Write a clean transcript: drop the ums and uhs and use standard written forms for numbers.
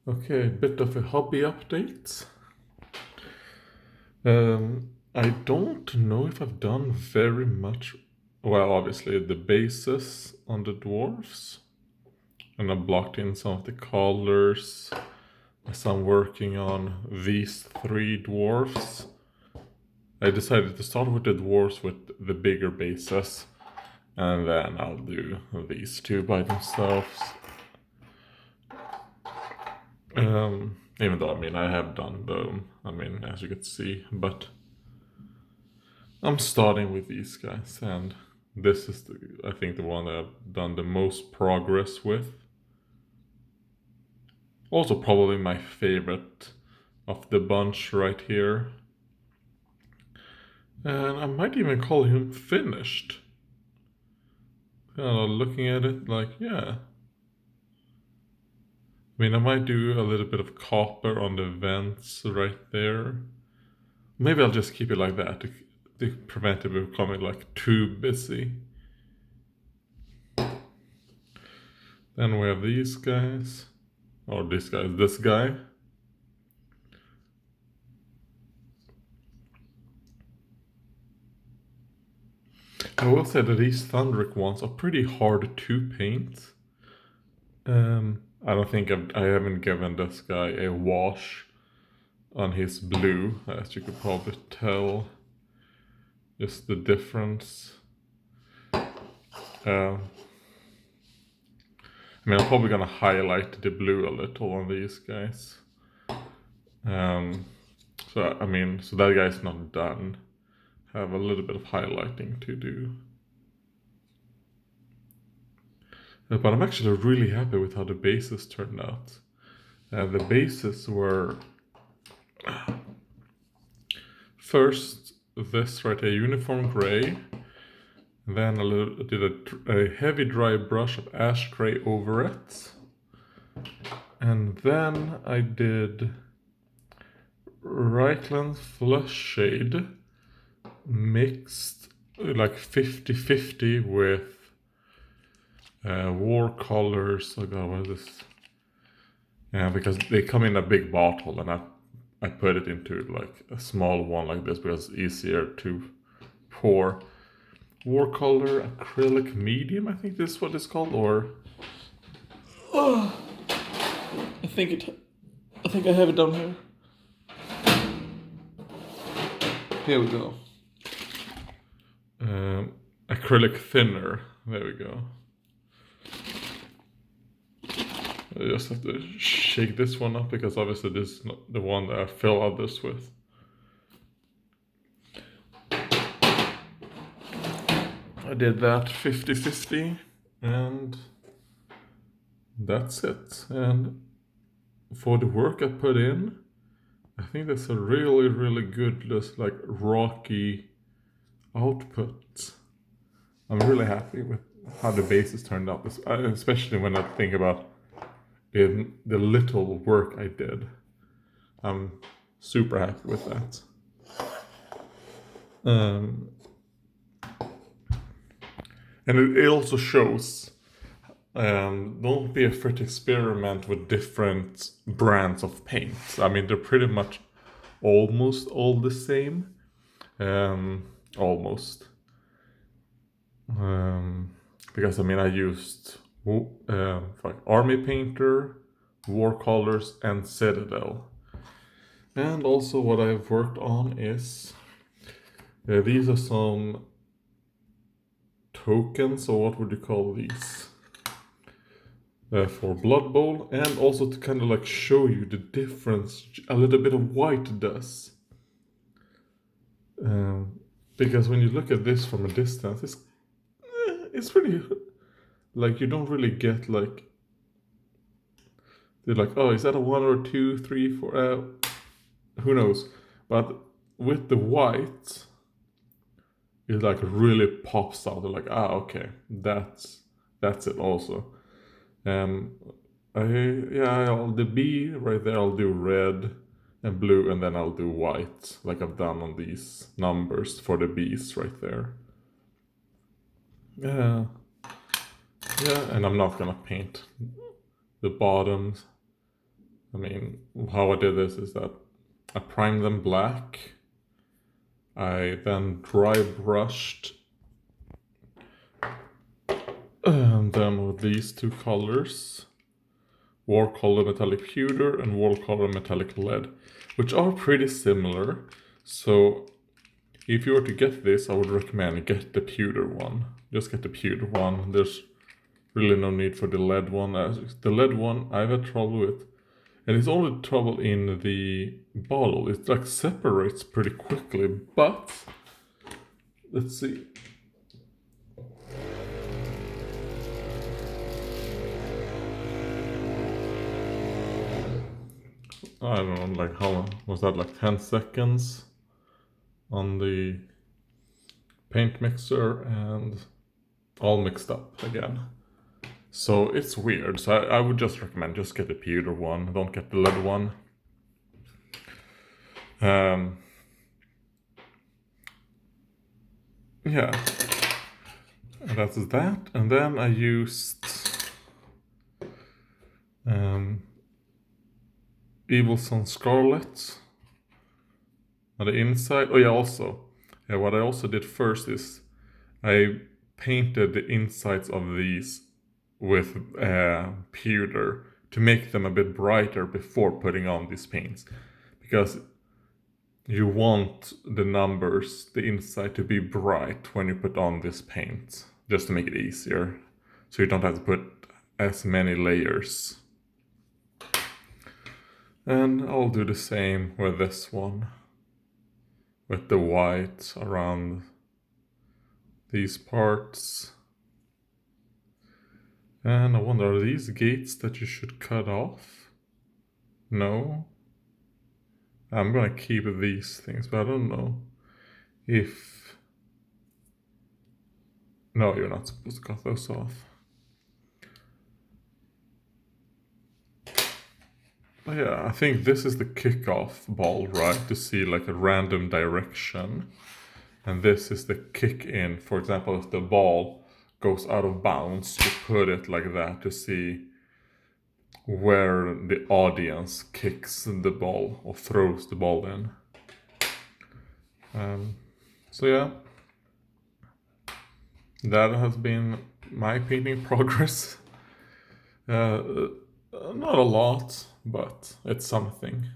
Okay, bit of a hobby update. I don't know if I've done very much. Well, obviously the bases on the dwarfs, and I blocked in some of the colors as I'm working on these three dwarfs. I decided to start with the dwarfs with the bigger bases, and then I'll do these two by themselves. Even though, I have done them, as you can see, but I'm starting with these guys, and this is, I think, the one that I've done the most progress with. Also, probably my favorite of the bunch right here. And I might even call him finished. Looking at it, like, yeah. I might do a little bit of copper on the vents right there. Maybe I'll just keep it like that to prevent it becoming like too busy. Then we have these guys. Or this guy. I will say that these Thunderic ones are pretty hard to paint. I don't think I haven't given this guy a wash on his blue, as you could probably tell. Just the difference. I'm probably gonna highlight the blue a little on these guys. So that guy's not done. Have a little bit of highlighting to do. But I'm actually really happy with how the bases turned out. The bases were first this right here, uniform gray. Then I did a heavy dry brush of ash gray over it. And then I did Reichland's Flush Shade mixed like 50-50 with War Colors. Oh god, what is this? Yeah, because they come in a big bottle, and I put it into like a small one like this because it's easier to pour. Watercolor acrylic medium, I think this is what it's called, or I think I have it down here. Here we go. Acrylic thinner. There we go. I just have to shake this one up because obviously this is not the one that I fill others with. I did that 50-50 and that's it. And for the work I put in, I think that's a really, really good, just like rocky output. I'm really happy with how the bases turned out, especially when I think about in the little work I did. I'm super happy with that. And it also shows, don't be afraid to experiment with different brands of paint. They're pretty much almost all the same. Almost. Because I used like Army Painter, War Colors, and Citadel. And also what I've worked on is these are some tokens, or what would you call these? For Blood Bowl, and also to kind of like show you the difference a little bit of white does. Because when you look at this from a distance, it's pretty, like, you don't really get like, they're like, oh, is that a 1 or 2, 3, 4, who knows. But with the white, it like really pops out. They're like, okay, that's it also. The B right there, I'll do red and blue, and then I'll do white, like I've done on these numbers for the B's right there. Yeah, and I'm not gonna paint the bottoms. I mean, how I did this is that I primed them black. I then dry brushed them with these two colors, Watercolor Metallic Pewter and Watercolor Metallic Lead, which are pretty similar. So if you were to get this, I would recommend get the pewter one. Just get the pewter one. There's really no need for the lead one. The lead one I've had trouble with, and it's only trouble in the bottle. It like separates pretty quickly, but let's see. I don't know, like how was that, like 10 seconds on the paint mixer and all mixed up again. So it's weird. So I would just recommend just get the pewter one. Don't get the lead one. Yeah, that's that. And then I used Evil Sun Scarlet on the inside. Oh yeah, also, yeah, what I also did first is I painted the insides of these with pewter to make them a bit brighter before putting on these paints, because you want the numbers, the inside, to be bright when you put on this paint, just to make it easier, so you don't have to put as many layers. And I'll do the same with this one, with the white around these parts. And I wonder, are these gates that you should cut off? No. I'm gonna keep these things, but I don't know if... No, you're not supposed to cut those off. But yeah, I think this is the kickoff ball, right? To see like a random direction. And this is the kick in. For example, if the ball goes out of bounds, you put it like that to see where the audience kicks the ball or throws the ball in. So yeah, that has been my painting progress. Not a lot, but it's something.